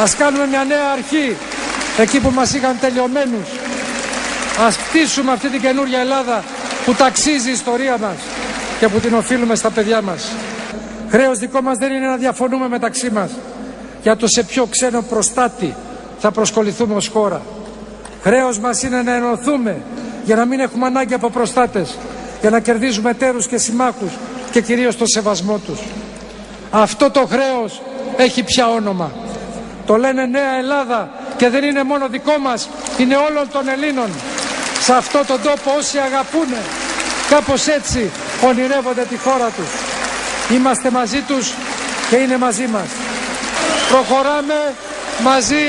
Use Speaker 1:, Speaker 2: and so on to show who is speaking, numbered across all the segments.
Speaker 1: Ας κάνουμε μια νέα αρχή εκεί που μας είχαν τελειωμένους. Ας χτίσουμε αυτή την καινούργια Ελλάδα που ταξίζει η ιστορία μας και που την οφείλουμε στα παιδιά μας. Χρέος δικό μας δεν είναι να διαφωνούμε μεταξύ μας για το σε ποιο ξένο προστάτη θα προσκοληθούμε ως χώρα. Χρέος μας είναι να ενωθούμε για να μην έχουμε ανάγκη από προστάτες, για να κερδίζουμε εταίρους και συμμάχους και κυρίως το σεβασμό τους. Αυτό το χρέος έχει πια όνομα. Το λένε Νέα Ελλάδα και δεν είναι μόνο δικό μας, είναι όλων των Ελλήνων. Σε αυτό τον τόπο όσοι αγαπούνε, κάπως έτσι ονειρεύονται τη χώρα τους. Είμαστε μαζί τους και είναι μαζί μας. Προχωράμε μαζί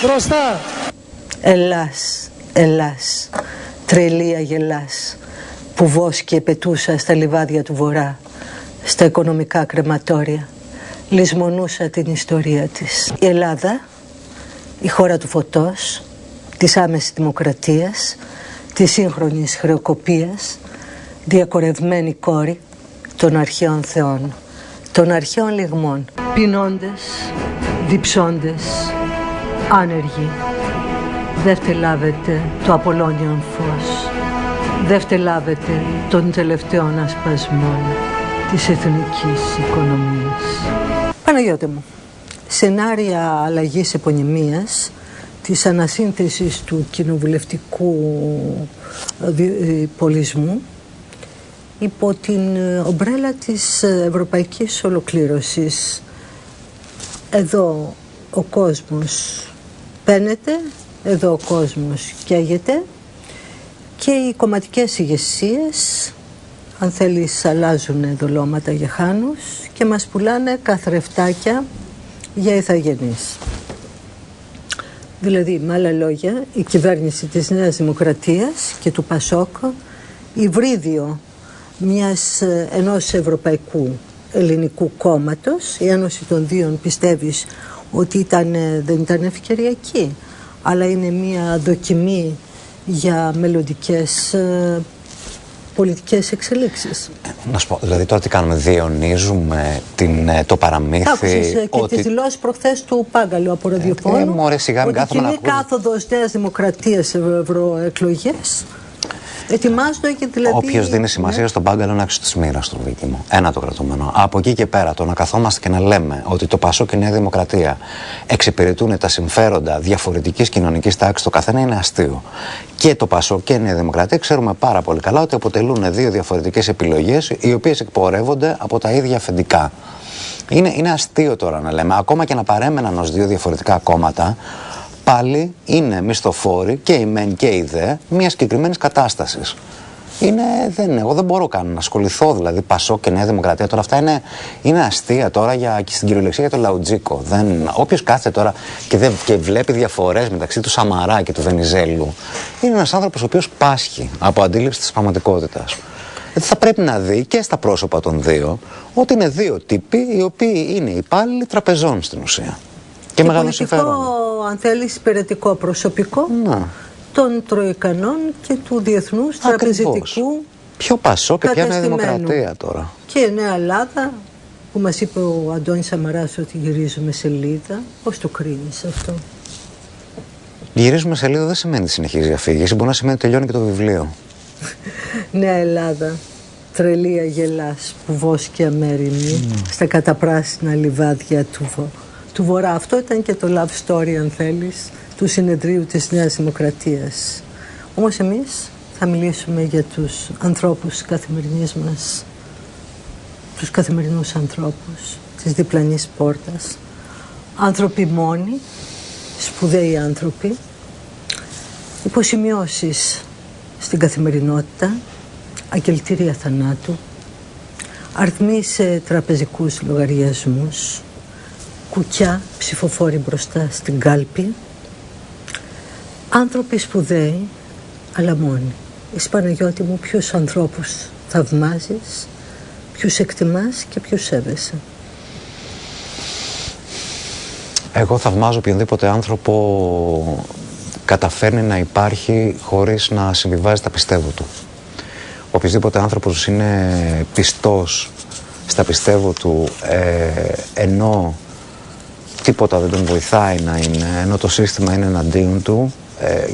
Speaker 1: μπροστά.
Speaker 2: Ελλάς, Ελλάς, τρελή αγελάς, που βόσκε πετούσα στα λιβάδια του Βορρά, στα οικονομικά κρεματόρια, λησμονούσα την ιστορία της. Η Ελλάδα, η χώρα του φωτός, της άμεσης δημοκρατίας, της σύγχρονης χρεοκοπίας, διακορευμένη κόρη των αρχαίων θεών, των αρχαίων λιγμών, πεινώντες, διψώντες, άνεργοι. Δε φτελάβετε το Απολλώνιον φως, δε φτελάβετε των τελευταίων ασπασμών της εθνικής οικονομίας. Παναγιώτη μου, σενάρια αλλαγής επωνυμίας, της ανασύνθεσης του κοινοβουλευτικού πολισμού υπό την ομπρέλα της ευρωπαϊκής ολοκλήρωσης. Εδώ ο κόσμος παίνεται, εδώ ο κόσμος καίγεται και οι κομματικές ηγεσίες, αν θέλεις, αλλάζουν δολώματα για χάνους και μας πουλάνε καθρεφτάκια για ηθαγενείς. Δηλαδή, με άλλα λόγια, η κυβέρνηση της Νέας Δημοκρατίας και του ΠΑΣΟΚ, υβρίδιο ενός ευρωπαϊκού ελληνικού κόμματος, η ένωση των δύο πιστεύεις ότι δεν ήταν ευκαιριακή, αλλά είναι μια δοκιμή για μελλοντικές πολιτικές εξελίξεις.
Speaker 3: Να σου πω, δηλαδή τώρα τι κάνουμε, διαιωνίζουμε το παραμύθι.
Speaker 2: Άκουσες και τις δηλώσεις προχθές του Πάγκαλου από ραδιοφώνου ότι κοινή κάθοδος Νέας Δημοκρατίας ευρωεκλογές ετοιμάζονται και δηλαδή...
Speaker 3: Όποιος δίνει σημασία στον Πάγκαλο είναι άξιος της μοίρας του, Βίκη μου. Ένα το κρατούμενο. Από εκεί και πέρα, το να καθόμαστε και να λέμε ότι το ΠΑΣΟΚ και η Νέα Δημοκρατία εξυπηρετούν τα συμφέροντα διαφορετικής κοινωνικής τάξης, το καθένα είναι αστείο. Και το ΠΑΣΟΚ και η Νέα Δημοκρατία ξέρουμε πάρα πολύ καλά ότι αποτελούν δύο διαφορετικές επιλογές, οι οποίες εκπορεύονται από τα ίδια αφεντικά. Είναι αστείο τώρα να λέμε, ακόμα και να παρέμεναν ως δύο διαφορετικά κόμματα, πάλι είναι μισθοφόροι και η ΜΕΝ και η ΔΕ μια συγκεκριμένη κατάσταση. Εγώ δεν μπορώ καν να ασχοληθώ, δηλαδή ΠΑΣΟΚ και Νέα Δημοκρατία. Τώρα αυτά είναι αστεία τώρα και στην κυριολεξία για το λαουτζίκο. Όποιος κάθεται τώρα και βλέπει διαφορές μεταξύ του Σαμαρά και του Βενιζέλου, είναι ένας άνθρωπος ο οποίος πάσχει από αντίληψη της πραγματικότητας. Θα πρέπει να δει και στα πρόσωπα των δύο ότι είναι δύο τύποι οι οποίοι είναι υπάλληλοι τραπεζών στην ουσία. Και μεγάλο συμφέρον.
Speaker 2: Αν θέλεις, υπηρετικό προσωπικό των Τροικανών και του διεθνούς τραπεζιτικού.
Speaker 3: Ποιο ΠΑΣΟΚ και ποια Νέα Δημοκρατία τώρα.
Speaker 2: Και η Νέα Ελλάδα, που μας είπε ο Αντώνης Σαμαράς ότι γυρίζουμε σελίδα. Πώς το κρίνεις αυτό?
Speaker 3: Γυρίζουμε σελίδα δεν σημαίνει συνεχίζει η αφήγηση, μπορεί να σημαίνει ότι τελειώνει και το βιβλίο.
Speaker 2: Νέα Ελλάδα, τρελή αγελάς που βόσκει αμέριμνη στα καταπράσινα λιβάδια του Βορρά. Αυτό ήταν και το love story, αν θέλεις, του συνεδρίου της Νέας Δημοκρατίας. Όμως εμείς θα μιλήσουμε για τους ανθρώπους καθημερινής μας, τους καθημερινούς ανθρώπους της διπλανής πόρτας. Άνθρωποι μόνοι, σπουδαίοι άνθρωποι, υποσημειώσεις στην καθημερινότητα, αγγελτήρια θανάτου, αριθμοί σε τραπεζικούς λογαριασμούς, κουκιά ψηφοφόροι μπροστά στην κάλπη, άνθρωποι σπουδαίοι, αλλά μόνοι. Εσύ, Παναγιώτη μου, ποιους ανθρώπους θαυμάζεις, ποιους εκτιμάς και ποιους σέβεσαι?
Speaker 3: Εγώ θαυμάζω οποιονδήποτε άνθρωπο καταφέρνει να υπάρχει χωρίς να συμβιβάζει τα πιστεύω του. Οποιοσδήποτε άνθρωπος είναι πιστός στα πιστεύω του, ενώ τίποτα δεν τον βοηθάει να είναι, ενώ το σύστημα είναι εναντίον του,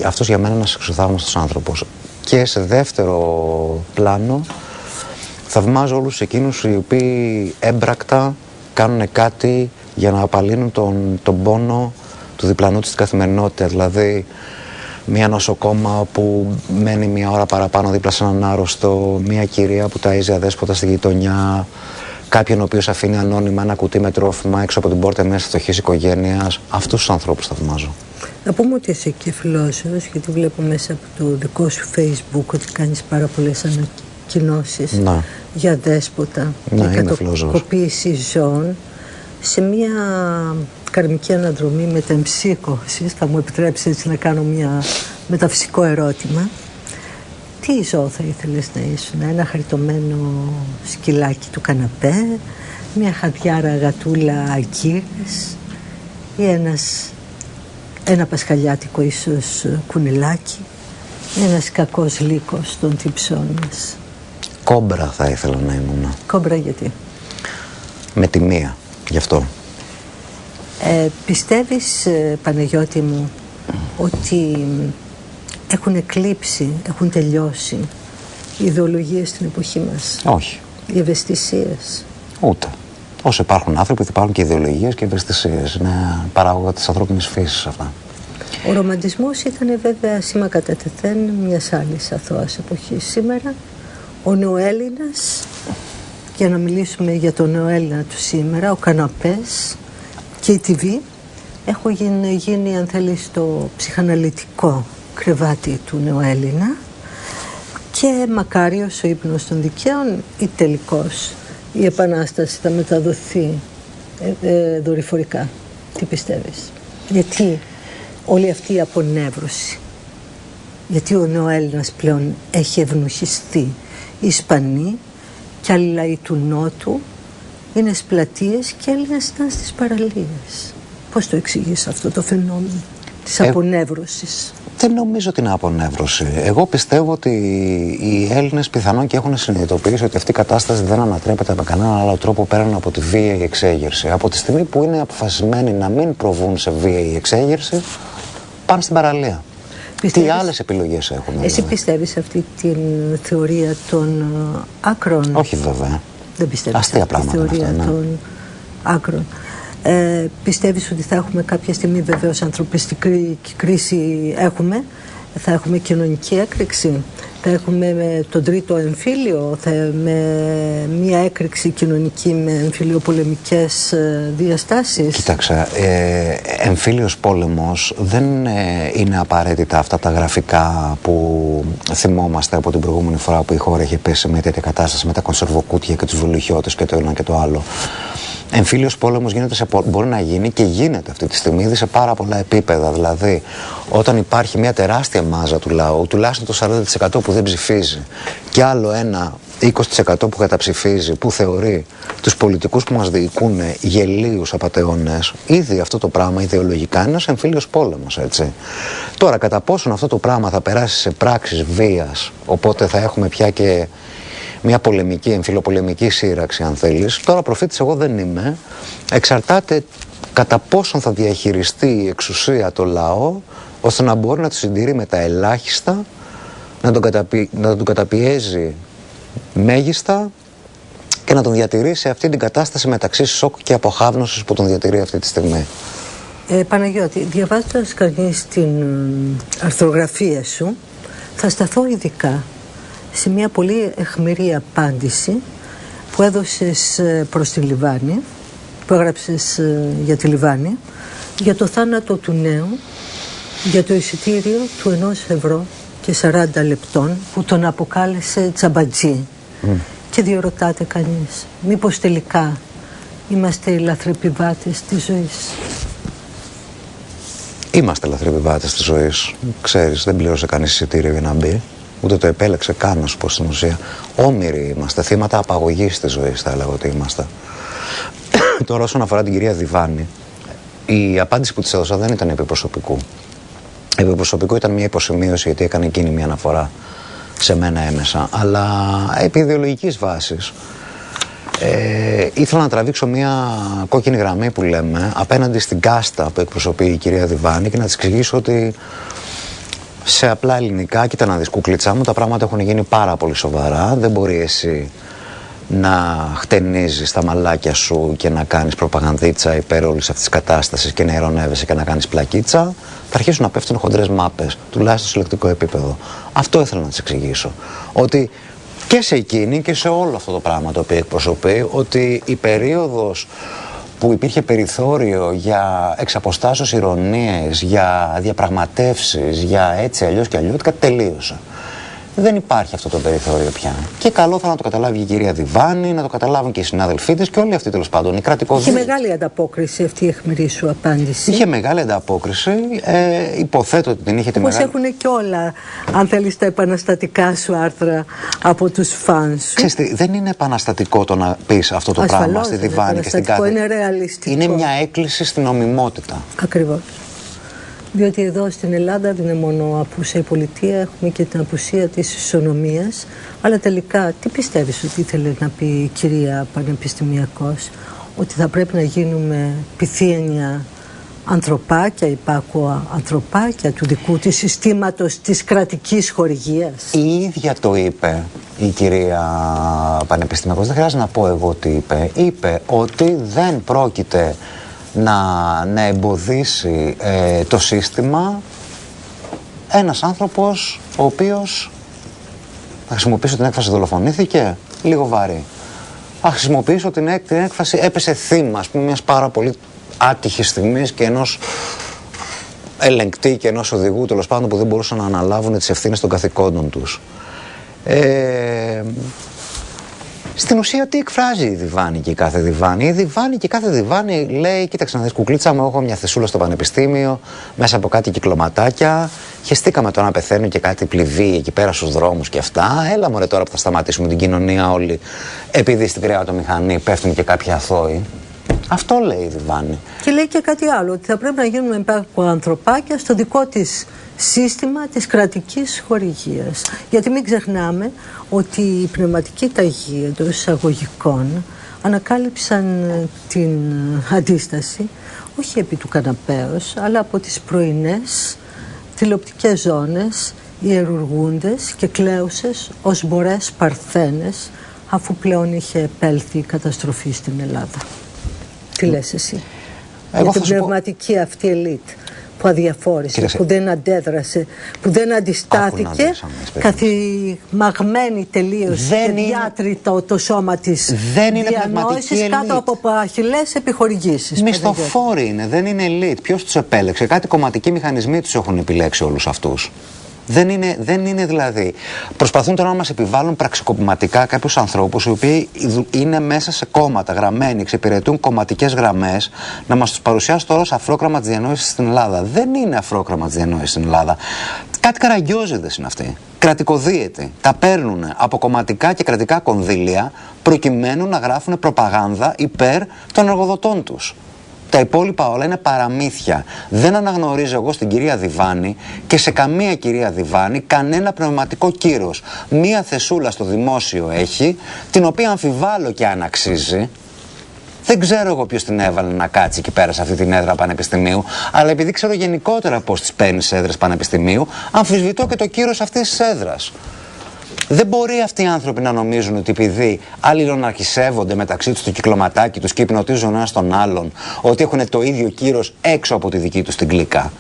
Speaker 3: αυτός για μένα είναι ένας εξωθαύμαστος άνθρωπος. Και σε δεύτερο πλάνο θαυμάζω όλους εκείνους οι οποίοι έμπρακτα κάνουν κάτι για να απαλύνουν τον πόνο του διπλανού της στην καθημερινότητα. Δηλαδή μια νοσοκόμα που μένει μια ώρα παραπάνω δίπλα σε έναν άρρωστο, μια κυρία που ταΐζει αδέσποτα στη γειτονιά, κάποιον ο οποίος αφήνει ανώνυμα ένα κουτί με τρόφιμα έξω από την πόρτα μιας φτωχής οικογένειας. Αυτούς τους ανθρώπους θαυμάζω.
Speaker 2: Να πούμε ότι είσαι και φιλόσοφος, γιατί βλέπω μέσα από το δικό σου Facebook ότι κάνεις πάρα πολλές ανακοινώσεις για δέσποτα και κατοικοποίηση ζώων. Σε μια καρμική αναδρομή μετεμψύχωσης, θα μου επιτρέψει έτσι να κάνω μια μεταφυσικό ερώτημα. Τι ζώο θα ήθελες να ήσουν? Ένα χαριτωμένο σκυλάκι του καναπέ, μια χαδιάρα γατούλα αγκύρες ή ένα πασχαλιάτικο ίσως κουνελάκι, ένας κακός λύκος των τυψών μας?
Speaker 3: Κόμπρα θα ήθελα να ήμουν.
Speaker 2: Κόμπρα γιατί?
Speaker 3: Με τη μία, γι' αυτό.
Speaker 2: Πιστεύεις, Παναγιώτη μου, ότι έχουν εκλείψει, έχουν τελειώσει οι ιδεολογίες στην εποχή μας?
Speaker 3: Όχι.
Speaker 2: Οι ευαισθησίες?
Speaker 3: Ούτε. Όσο υπάρχουν άνθρωποι, θα υπάρχουν και ιδεολογίες και ευαισθησίες. Είναι παράγωγα της ανθρώπινης φύσης αυτά.
Speaker 2: Ο ρομαντισμός ήταν βέβαια σήμα κατά τεθέν μιας άλλης αθώας εποχής. Σήμερα ο νεοέλληνας, για να μιλήσουμε για τον νεοέλληνα του σήμερα, ο καναπές και η TV έχουν γίνει, αν θέλεις, το ψυχαναλυτικό κρεβάτι του νεοέλληνα, και μακάριος ο ύπνος των δικαίων, ή τελικώς η επανάσταση θα μεταδοθεί δορυφορικά? Τι πιστεύεις? Γιατί όλη αυτή η απονεύρωση, γιατί ο νεοέλληνας πλέον έχει ευνουχιστεί? Οι Ισπανοί και άλλοι λαοί του Νότου είναι στις πλατείες και Έλληνες ήταν στις παραλίες. Πώς το εξηγείς αυτό το φαινόμενο της απονεύρωσης?
Speaker 3: Δεν νομίζω ότι είναι απονεύρωση. Εγώ πιστεύω ότι οι Έλληνες πιθανόν και έχουν συνειδητοποιήσει ότι αυτή η κατάσταση δεν ανατρέπεται με κανέναν άλλο τρόπο πέραν από τη βία ή εξέγερση. Από τη στιγμή που είναι αποφασισμένοι να μην προβούν σε βία ή εξέγερση, πάνε στην παραλία. Τι άλλες επιλογές έχουν?
Speaker 2: Εσύ δηλαδή πιστεύεις αυτή την θεωρία των άκρων?
Speaker 3: Όχι βέβαια.
Speaker 2: Δεν πιστεύεις?
Speaker 3: Αστεία
Speaker 2: αυτή τη θεωρία
Speaker 3: αυτά, ναι,
Speaker 2: των άκρων? Πιστεύεις ότι θα έχουμε κάποια στιγμή, βεβαίως ανθρωπιστική κρίση έχουμε, θα έχουμε κοινωνική έκρηξη, θα έχουμε με τον τρίτο εμφύλιο, με μια έκρηξη κοινωνική με εμφυλιοπολεμικές διαστάσεις?
Speaker 3: Κοίταξε, εμφύλιος πόλεμος δεν είναι απαραίτητα αυτά τα γραφικά που θυμόμαστε από την προηγούμενη φορά που η χώρα είχε πέσει με τέτοια κατάσταση, με τα κονσερβοκούτια και τους βουλουχιώτες και το ένα και το άλλο. Εμφύλιος πόλεμος μπορεί να γίνει και γίνεται αυτή τη στιγμή ήδη σε πάρα πολλά επίπεδα. Δηλαδή, όταν υπάρχει μια τεράστια μάζα του λαού, τουλάχιστον το 40% που δεν ψηφίζει, και άλλο ένα 20% που καταψηφίζει, που θεωρεί τους πολιτικούς που μας διοικούν γελίους απατεώνες, ήδη αυτό το πράγμα ιδεολογικά είναι ένας εμφύλιος πόλεμος, έτσι. Τώρα, κατά πόσον αυτό το πράγμα θα περάσει σε πράξεις βίας, οπότε θα έχουμε πια και μια πολεμική, εμφυλοπολεμική σύραξη, αν θέλεις. Τώρα προφήτης εγώ δεν είμαι. Εξαρτάται κατά πόσον θα διαχειριστεί η εξουσία το λαό, ώστε να μπορεί να το συντηρεί με τα ελάχιστα, να τον καταπιέζει μέγιστα και να τον διατηρεί σε αυτή την κατάσταση μεταξύ σοκ και αποχάβνωσης που τον διατηρεί αυτή τη στιγμή.
Speaker 2: Παναγιώτη, διαβάζοντας κανείς την αρθρογραφία σου, θα σταθώ ειδικά σε μια πολύ αιχμηρή απάντηση που έδωσες προς τη Λιβάνη, που έγραψες για τη Λιβάνη, για το θάνατο του νέου, για το εισιτήριο του 1 € και 40 λεπτών που τον αποκάλεσε τσαμπατζή. Και διερωτάται κανείς, μήπως τελικά είμαστε οι λαθρεπιβάτες της ζωής?
Speaker 3: Είμαστε λαθρεπιβάτες της ζωής. Ξέρεις, δεν πλήρωσε κανείς εισιτήριο για να μπει. Ούτε το επέλεξε καν, να σου πω στην ουσία. Όμοιροι είμαστε, θύματα απαγωγής της ζωής, θα έλεγα ότι είμαστε. Τώρα, όσον αφορά την κυρία Διβάνη, η απάντηση που της έδωσα δεν ήταν επί προσωπικού. Επί προσωπικού ήταν μια υποσημείωση, γιατί έκανε εκείνη μια αναφορά σε μένα έμεσα. Αλλά επί ιδεολογικής βάσης, Ήθελα να τραβήξω μια κόκκινη γραμμή που λέμε απέναντι στην κάστα που εκπροσωπεί η κυρία Διβάνη και να της εξηγήσω ότι σε απλά ελληνικά, κοίτα να δεις κουκλίτσα μου, τα πράγματα έχουν γίνει πάρα πολύ σοβαρά. Δεν μπορεί εσύ να χτενίζεις τα μαλάκια σου και να κάνεις προπαγανδίτσα υπέρ όλης αυτής της κατάστασης και να ειρωνεύεσαι και να κάνεις πλακίτσα. Θα αρχίσουν να πέφτουν χοντρές μάπες, τουλάχιστον σε λεκτικό επίπεδο. Αυτό ήθελα να της εξηγήσω. Ότι και σε εκείνη και σε όλο αυτό το πράγμα το οποίο εκπροσωπεί, ότι η περίοδος που υπήρχε περιθώριο για εξαποστάσεως ειρωνίες, για διαπραγματεύσεις, για έτσι αλλιώς και αλλιώτικα, τελείωσε. Δεν υπάρχει αυτό το περιθώριο πια. Και καλό θα να το καταλάβει η κυρία Διβάνη, να το καταλάβουν και οι συνάδελφοί της και όλοι αυτοί τέλος πάντων. Οι κρατικοδοί.
Speaker 2: Είχε μεγάλη ανταπόκριση αυτή η αιχμηρή σου απάντηση.
Speaker 3: Είχε μεγάλη ανταπόκριση. Υποθέτω ότι την είχε τη μεγάλη.
Speaker 2: Όπως έχουν και όλα, αν θέλεις, τα επαναστατικά σου άρθρα από τους φαν σου.
Speaker 3: Ξέρεις τι, δεν είναι επαναστατικό το να πεις αυτό το πράγμα στη Διβάνη και στην κάθε.
Speaker 2: Είναι ρεαλιστικό.
Speaker 3: Είναι μια έκκληση στην νομιμότητα.
Speaker 2: Ακριβώς. Διότι εδώ στην Ελλάδα δεν είναι μόνο απούσα η πολιτεία, έχουμε και την απουσία της ισονομίας. Αλλά τελικά, τι πιστεύεις ότι ήθελε να πει η κυρία Πανεπιστημιακός? Ότι θα πρέπει να γίνουμε πυθύνια ανθρωπάκια, υπάκουα ανθρωπάκια του δικού της συστήματος της κρατικής χορηγίας?
Speaker 3: Η ίδια το είπε η κυρία Πανεπιστημιακός, δεν χρειάζεται να πω εγώ τι είπε. Είπε ότι δεν πρόκειται να εμποδίσει το σύστημα ένας άνθρωπος ο οποίος, θα χρησιμοποιήσω την έκφραση δολοφονήθηκε, λίγο βαρύ. Θα χρησιμοποιήσω την έκφραση έπεσε θύμα, ας πούμε, μιας πάρα πολύ άτυχης στιγμής και ενός ελεγκτή και ενός οδηγού, τέλος πάντων, που δεν μπορούσαν να αναλάβουν τις ευθύνες των καθηκόντων τους. Στην ουσία τι εκφράζει η Διβάνη και η κάθε Διβάνη? Η Διβάνη και η κάθε Διβάνη λέει: κοίταξε να δεις, κουκλίτσα μου, έχω μια θεσούλα στο πανεπιστήμιο μέσα από κάτι κυκλωματάκια. Χεστήκαμε τώρα να πεθαίνουν και κάτι πληβή εκεί πέρα στους δρόμους και αυτά. Έλα μωρέ τώρα που θα σταματήσουμε την κοινωνία όλοι, επειδή στην κρεατομηχανή πέφτουν και κάποιοι αθώοι. Αυτό λέει η Διβάνη. Και
Speaker 2: λέει και κάτι άλλο, ότι θα πρέπει να γίνουμε υπάκουα ανθρωπάκια στο δικό της σύστημα της κρατικής χορηγίας. Γιατί μην ξεχνάμε ότι η πνευματική ταγή εντός εισαγωγικών ανακάλυψαν την αντίσταση όχι επί του καναπέως, αλλά από τις πρωινές τηλεοπτικές ζώνες, ιερουργούντες και κλαίουσες ως μωρές παρθένες, αφού πλέον είχε επέλθει η καταστροφή στην Ελλάδα. Τι λες εσύ για την πνευματική αυτή ελίτ που αδιαφόρησε, που δεν αντέδρασε, που δεν αντιστάθηκε, καθημαγμένη τελείως και διάτριτο το σώμα της διανόησης κάτω από αχιλλές επιχορηγήσεις.
Speaker 3: Μισθοφόροι είναι, δεν είναι ελίτ. Ποιος τους επέλεξε? Κάτι κομματικοί μηχανισμοί τους έχουν επιλέξει όλους αυτούς. Δεν είναι δηλαδή. Προσπαθούν τώρα να μας επιβάλλουν πραξικοπηματικά κάποιους ανθρώπους οι οποίοι είναι μέσα σε κόμματα γραμμένοι, εξυπηρετούν κομματικές γραμμές, να μας τους παρουσιάσουν τώρα ως αφρόκραμα της διανόησης στην Ελλάδα. Δεν είναι αφρόκραμα της διανόησης στην Ελλάδα. Κάτι καραγκιόζηδες είναι αυτοί. Κρατικοδίαιτοι. Τα παίρνουν από κομματικά και κρατικά κονδύλια προκειμένου να γράφουν προπαγάνδα υπέρ των εργοδοτών τους. Τα υπόλοιπα όλα είναι παραμύθια. Δεν αναγνωρίζω εγώ στην κυρία Διβάνη και σε καμία κυρία Διβάνη κανένα πνευματικό κύρος. Μία θεσούλα στο δημόσιο έχει, την οποία αμφιβάλλω και αν αξίζει. Δεν ξέρω εγώ ποιος την έβαλε να κάτσει εκεί πέρα σε αυτή την έδρα πανεπιστημίου, αλλά επειδή ξέρω γενικότερα πώς τις παίρνει σε έδρες πανεπιστημίου, αμφισβητώ και το κύρος αυτής της έδρας. Δεν μπορεί αυτοί οι άνθρωποι να νομίζουν ότι επειδή αλληλοναρχισεύονται μεταξύ τους το κυκλωματάκι τους και υπνοτίζουν ένας τον άλλον, ότι έχουν το ίδιο κύρος έξω από τη δική τους την κλίκα.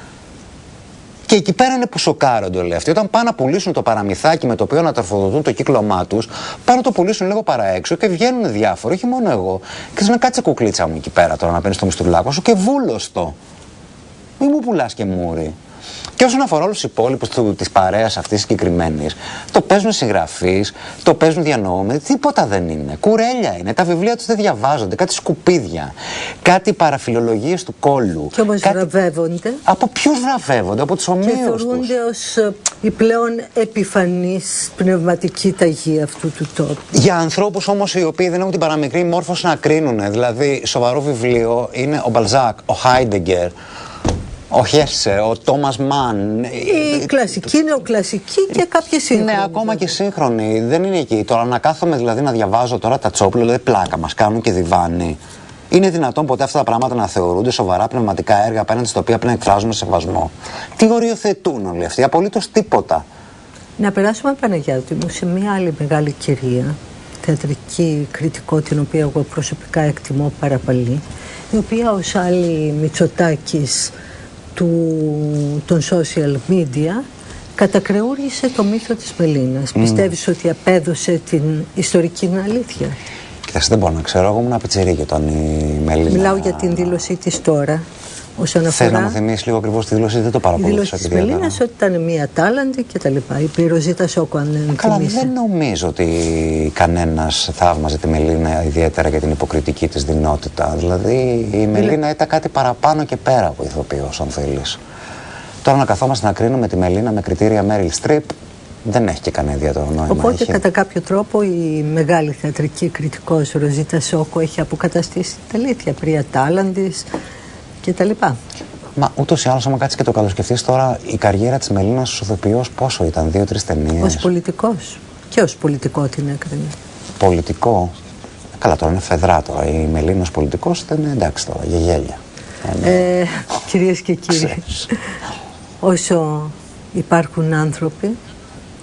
Speaker 3: Και εκεί πέρα είναι που σοκάρονται όλοι αυτοί. Όταν πάνε να πουλήσουν το παραμυθάκι με το οποίο να τροφοδοτούν το κύκλωμά τους, πάνε να το πουλήσουν λίγο παραέξω και βγαίνουν διάφοροι, όχι μόνο εγώ. Και λένε: κάτσε κουκλίτσα μου εκεί πέρα τώρα να παίρνεις το μιστουλάκο σου και βούλωστο. Μη μου πουλάς και μούρι. Και όσον αφορά όλους τους υπόλοιπους της παρέας αυτής συγκεκριμένης, το παίζουν συγγραφείς, το παίζουν διανοούμενοι, τίποτα δεν είναι. Κουρέλια είναι. Τα βιβλία τους δεν διαβάζονται, κάτι σκουπίδια, κάτι παραφιλολογίες του κόλλου.
Speaker 2: Και όμως βραβεύονται.
Speaker 3: Από ποιους βραβεύονται? Από τους ομοίους τους.
Speaker 2: Και θεωρούνται ως η πλέον επιφανής πνευματική ταγή αυτού του τόπου.
Speaker 3: Για ανθρώπους όμως οι οποίοι δεν έχουν την παραμικρή μόρφωση να κρίνουν. Δηλαδή, σοβαρό βιβλίο είναι ο Μπαλζάκ, ο Χάιντεγκερ. Ο Χέρσε, ο Τόμας Μαν.
Speaker 2: Η κλασική, νεοκλασική και κάποιες σύγχρονες.
Speaker 3: Ναι, ακόμα και σύγχρονοι. Δεν είναι εκεί. Τώρα να κάθομαι δηλαδή να διαβάζω τώρα τα Τσόπλου, δηλαδή πλάκα μας κάνουν και διβάνι. Είναι δυνατόν ποτέ αυτά τα πράγματα να θεωρούνται σοβαρά πνευματικά έργα απέναντι στα οποία πρέπει να εκφράζουμε σεβασμό? Τι οριοθετούν όλοι αυτοί? Απολύτως τίποτα.
Speaker 2: Να περάσουμε, Παναγιώτη μου, σε μια άλλη μεγάλη κυρία, θεατρική κριτικό, την οποία εγώ προσωπικά εκτιμώ πάρα πολύ, η οποία ως άλλη Μητσοτάκης των social media κατακρεούργησε το μύθο της Μελίνας. Πιστεύεις ότι απέδωσε την ιστορική αλήθεια?
Speaker 3: Κοιτάξτε, δεν μπορώ να ξέρω. Εγώ ήμουν πιτσιρίκι όταν η Μελίνα.
Speaker 2: Μιλάω για την δήλωσή της τώρα. Όσον αφορά...
Speaker 3: Θες να μου θυμίσεις λίγο ακριβώς τη δήλωση? Δεν το παρακολουθούσα.
Speaker 2: Η δήλωση της Μελίνας ότι ήταν μια τάλαντη και τα λοιπά. Η Ροζίτα Σόκο, αν δεν
Speaker 3: Καλά,
Speaker 2: θυμίσαι.
Speaker 3: δεν νομίζω ότι κανένας θαύμαζε τη Μελίνα ιδιαίτερα για την υποκριτική της δυνότητα. Δηλαδή η Μελίνα ήταν κάτι παραπάνω και πέρα από ηθοποιός, αν θέλεις. Τώρα να καθόμαστε να κρίνουμε τη Μελίνα με κριτήρια Μέριλ Στριπ δεν έχει και κανένα ιδιαίτερο νόημα.
Speaker 2: Οπότε κατά κάποιο τρόπο η μεγάλη θεατρική κριτικός Ροζίτα Σόκο έχει αποκαταστήσει την αλήθεια, πρία τάλαντης και τα λοιπά.
Speaker 3: Μα ούτως ή άλλως, άμα κάτσεις και το καλοσκεφτείς τώρα, η καριέρα της Μελίνας ως ηθοποιός πόσο ήταν? 2-3 ταινίες.
Speaker 2: Ως πολιτικός. Και ως πολιτικό την έκρινε.
Speaker 3: Πολιτικό. Καλά, τώρα είναι φεδρά τώρα. Η Μελίνα ως πολιτικός ήταν εντάξει τώρα, για γέλια.
Speaker 2: Κυρίες και κύριοι, όσο υπάρχουν άνθρωποι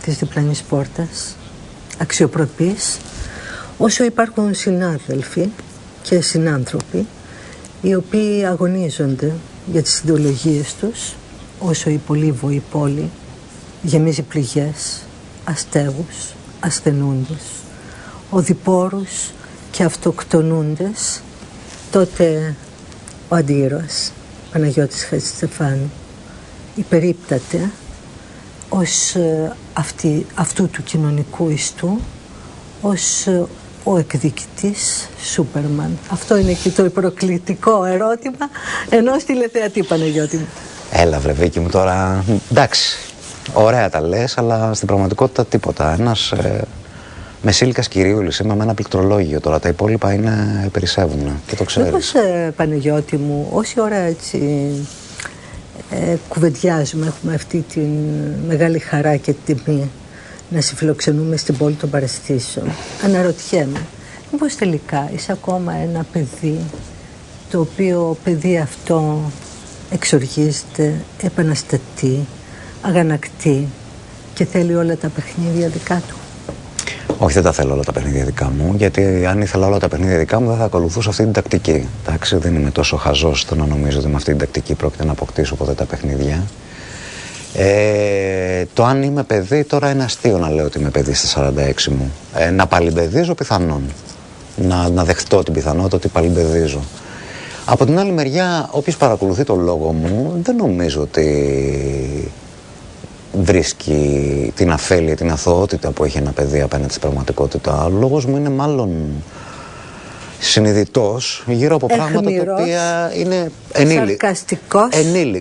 Speaker 2: της διπλανής πόρτας, αξιοπρεπείς, όσο υπάρχουν συνάδελφοι και συνάνθρωποι οι οποίοι αγωνίζονται για τις ιδεολογίες τους, όσο η πολύβοη πόλη γεμίζει πληγές, αστέγους, ασθενούντες, οδηπόρους και αυτοκτονούντες, τότε ο αντίρωας Παναγιώτης Χατζηστεφάνου υπερίπταται ως αυτού του κοινωνικού ιστού, ως ο εκδικητής Σούπερμαν. Αυτό είναι και το προκλητικό ερώτημα ενός τηλεθεατή, Παναγιώτη μου.
Speaker 3: Έλα βρε Βίκη μου τώρα, εντάξει, ωραία τα λες, αλλά στην πραγματικότητα τίποτα. Ένας μεσήλικας κυρίουλης είμαι με ένα πληκτρολόγιο τώρα, τα υπόλοιπα περισσεύουν και το ξέρεις.
Speaker 2: Μήπως, Παναγιώτη μου, όση ώρα έτσι κουβεντιάζουμε, έχουμε αυτή τη μεγάλη χαρά και τιμή να συμφιλοξενούμε στην πόλη των παραισθήσεων, αναρωτιέμαι, μήπως τελικά είσαι ακόμα ένα παιδί, το οποίο παιδί αυτό εξοργίζεται, επαναστατεί, αγανακτεί και θέλει όλα τα παιχνίδια δικά του?
Speaker 3: Όχι, δεν τα θέλω όλα τα παιχνίδια δικά μου, γιατί αν ήθελα όλα τα παιχνίδια δικά μου δεν θα ακολουθούσα αυτή την τακτική. Εντάξει, δεν είμαι τόσο χαζός στο να νομίζω ότι με αυτή την τακτική πρόκειται να αποκτήσω ποτέ τα παιχνίδια. Το αν είμαι παιδί, τώρα είναι αστείο να λέω ότι είμαι παιδί στα 46 μου. Να παλιμπεδίζω πιθανόν. Να δεχτώ την πιθανότητα ότι παλιμπεδίζω. Από την άλλη μεριά, όποιος παρακολουθεί τον λόγο μου, δεν νομίζω ότι βρίσκει την αφέλεια, την αθωότητα που έχει ένα παιδί απέναντι στην πραγματικότητα. Ο λόγος μου είναι μάλλον συνειδητός γύρω από πράγματα τα οποία είναι
Speaker 2: σαρκαστικός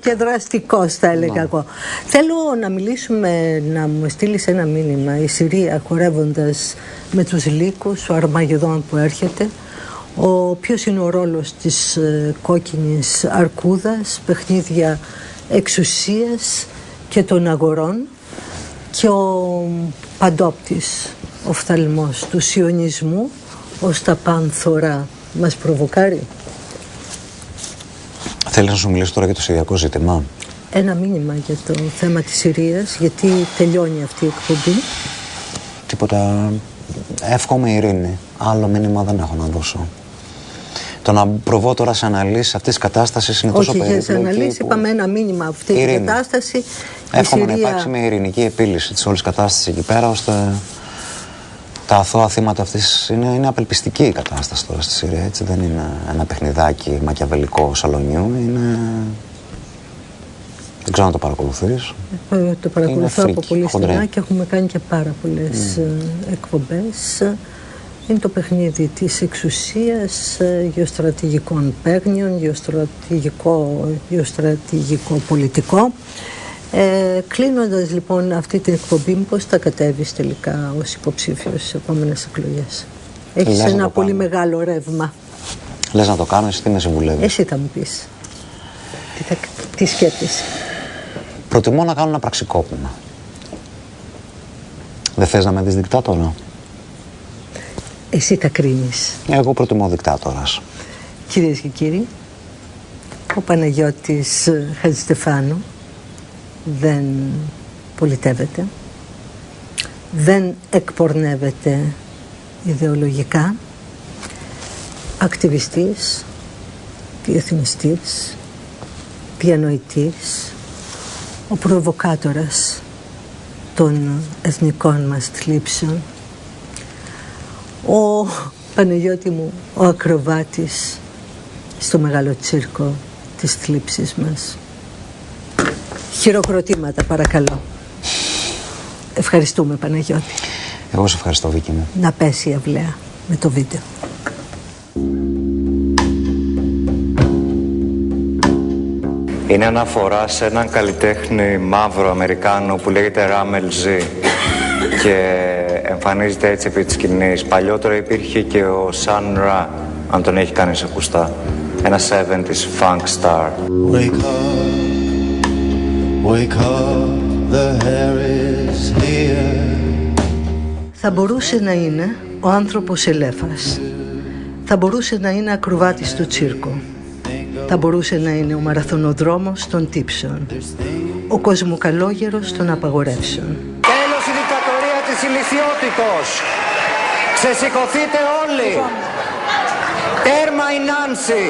Speaker 2: και δραστικός, θα έλεγα εγώ. Θέλω να μιλήσουμε, να μου στείλεις ένα μήνυμα. Η Συρία χορεύοντας με τους λύκους, ο Αρμαγεδόν που έρχεται, ποιος είναι ο ρόλος της κόκκινης αρκούδας, παιχνίδια εξουσίας και των αγορών, και ο παντόπτης οφθαλμός του σιωνισμού ως τα πάνθωρα μας προβοκάρει.
Speaker 3: Θέλεις να σου μιλήσω τώρα για το συριακό ζήτημα?
Speaker 2: Ένα μήνυμα για το θέμα της Συρίας, γιατί τελειώνει αυτή η εκπομπή.
Speaker 3: Τίποτα. Εύχομαι ειρήνη. Άλλο μήνυμα δεν έχω να δώσω. Το να προβώ τώρα σε αναλύσεις αυτής της κατάστασης είναι τόσο περίπλοκη.
Speaker 2: Όχι, για σε αναλύσεις είπαμε ένα μήνυμα αυτή την κατάσταση.
Speaker 3: Εύχομαι να υπάρξει μια ειρηνική επίλυση της όλης κατάστασης εκεί πέρα, ώστε τα αθώα θύματα αυτής. Είναι απελπιστική η κατάσταση τώρα στη Συρία, έτσι. Δεν είναι ένα παιχνιδάκι μακιαβελικό σαλονιού. Είναι... Δεν ξέρω αν το παρακολουθείς.
Speaker 2: Το παρακολουθώ από πολύ στενά και έχουμε κάνει και πάρα πολλές εκπομπές. Είναι το παιχνίδι της εξουσίας, γεωστρατηγικών παίγνιων, γεωστρατηγικό πολιτικό. Κλείνοντας λοιπόν αυτή την εκπομπή, πώς θα κατέβεις τελικά ως υποψήφιος στις επόμενες εκλογές? Έχεις ένα πολύ μεγάλο ρεύμα.
Speaker 3: Λες να το κάνω, εσύ τι με συμβουλεύεις?
Speaker 2: Εσύ θα μου πεις. Τι σκέφτεσαι?
Speaker 3: Προτιμώ να κάνω ένα πραξικόπημα. Δεν θες να με δεις δικτάτορα?
Speaker 2: Εσύ τα κρίνεις.
Speaker 3: Εγώ προτιμώ δικτάτορας.
Speaker 2: Κυρίες και κύριοι, ο Παναγιώτης Χατζηστεφάνου δεν πολιτεύεται, δεν εκπορνεύεται ιδεολογικά, ακτιβιστής, διεθνιστής, διανοητής, ο προβοκάτορας των εθνικών μας θλίψεων, ο Παναγιώτη μου, ο ακροβάτης στο μεγάλο τσίρκο της θλίψης μας. Χειροκροτήματα παρακαλώ. Ευχαριστούμε Παναγιώτη.
Speaker 3: Εγώ σε ευχαριστώ, Βίκη μου.
Speaker 2: Να πέσει η αυλαία με το βίντεο.
Speaker 4: Είναι αναφορά σε έναν καλλιτέχνη μαύρο Αμερικάνο που λέγεται Ράμελ Ζι και εμφανίζεται έτσι επί της σκηνής. Παλιότερα υπήρχε και ο Sun Ra, αν τον έχει κανείς ακουστά. Ένα 70's funk star.
Speaker 5: Wake up, the hair is here.
Speaker 2: Θα μπορούσε να είναι ο άνθρωπος ελέφας. Θα μπορούσε να είναι ακροβάτης στο τσίρκο. Θα μπορούσε να είναι ο μαραθωνοδρόμος των τύψεων. Ο κοσμοκαλόγερος των απαγορεύσεων.
Speaker 6: Τέλος η δικτατορία της ηλιθιότητος. Ξεσηκωθείτε όλοι. Τέρμα η Νάνση.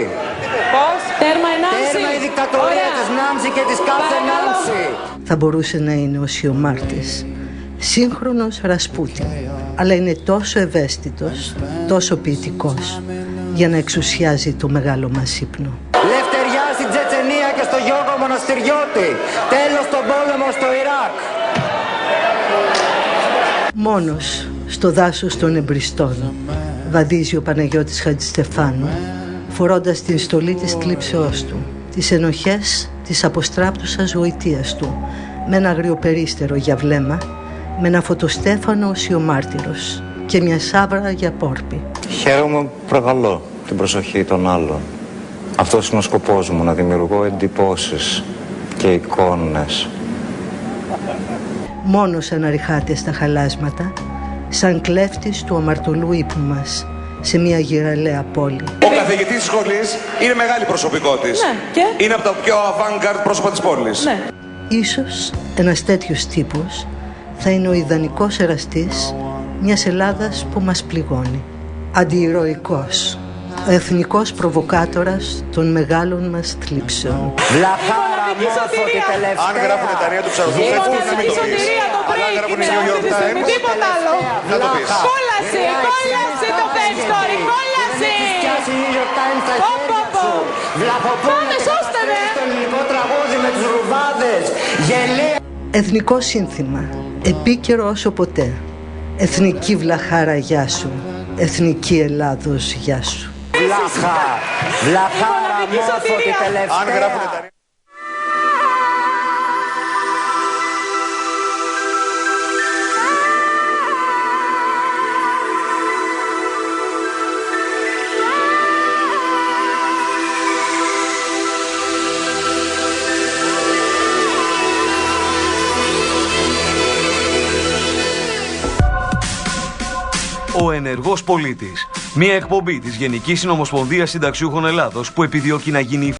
Speaker 7: Πώς? Τέρμα η Νάνση.
Speaker 6: Τέρμα η δικτατορία της Νάνση και της κάθε Νάνση.
Speaker 2: Θα μπορούσε να είναι ο Σιωμάρτης, σύγχρονος Ρασπούτιν, αλλά είναι τόσο ευαίσθητος, τόσο ποιητικός, για να εξουσιάζει το μεγάλο μας ύπνο.
Speaker 6: Λευτεριά στην Τσετσενία και στο Γιώργο Μοναστηριώτη. Τέλος στον πόλεμο στο Ιράκ.
Speaker 2: Μόνος στο δάσος των εμπριστών βαδίζει ο Παναγιώτης Χατζηστεφάνου, φορώντας την στολή της θλίψεώς του, τις ενοχές της αποστράπτουσας γοητείας του, με ένα αγριοπερίστερο για βλέμμα, με ένα φωτοστέφανο οσιομάρτυρος και μια σάβρα για πόρπη.
Speaker 4: Χαίρομαι που προκαλώ την προσοχή των άλλων. Αυτός είναι ο σκοπός μου, να δημιουργώ εντυπώσεις και εικόνες.
Speaker 2: Μόνος αναρριχάται στα χαλάσματα, σαν κλέφτης του αμαρτωλού ύπνου μας, σε μια γυραλαία πόλη.
Speaker 8: Ο καθηγητής της σχολής είναι μεγάλη προσωπικότης.
Speaker 7: Ναι, και?
Speaker 8: Είναι από τα πιο avant-garde πρόσωπα της πόλης.
Speaker 7: Ναι.
Speaker 2: Ίσως ένας τέτοιος τύπος θα είναι ο ιδανικός εραστής μιας Ελλάδας που μας πληγώνει. Αντιηρωικός, ο εθνικός προβοκάτορας των μεγάλων μας θλίψεων.
Speaker 6: Βλαχάρα μόρφωτη τελευταία.
Speaker 8: Αν γράφουν τα νέα του ψαροδού, να μην το πεις. Αλλά αν γράφουν οι New York Times,
Speaker 7: Τίποτα άλλο.
Speaker 8: να το πεις.
Speaker 7: Κόλαση, κόλαση το πεστόρι, κόλαση.
Speaker 6: Πιάσει η New York Times στα χέρια σου.
Speaker 7: Πάμε, σώστε με.
Speaker 6: Το ελληνικό τραγούδι με τους ρουβάδες. Γελαία.
Speaker 2: Εθνικό σύνθημα, επίκαιρο όσο ποτέ. Εθνική βλαχάρα γεια σου, εθνική Ελλάδος γεια σου.
Speaker 6: Βλαχάρα μόρφωτη τελευταία.
Speaker 8: Αν γράφουν τα νέα.
Speaker 9: Ο Ενεργός Πολίτης. Μια εκπομπή της Γενικής Συνομοσπονδίας Συνταξιούχων Ελλάδος που επιδιώκει να γίνει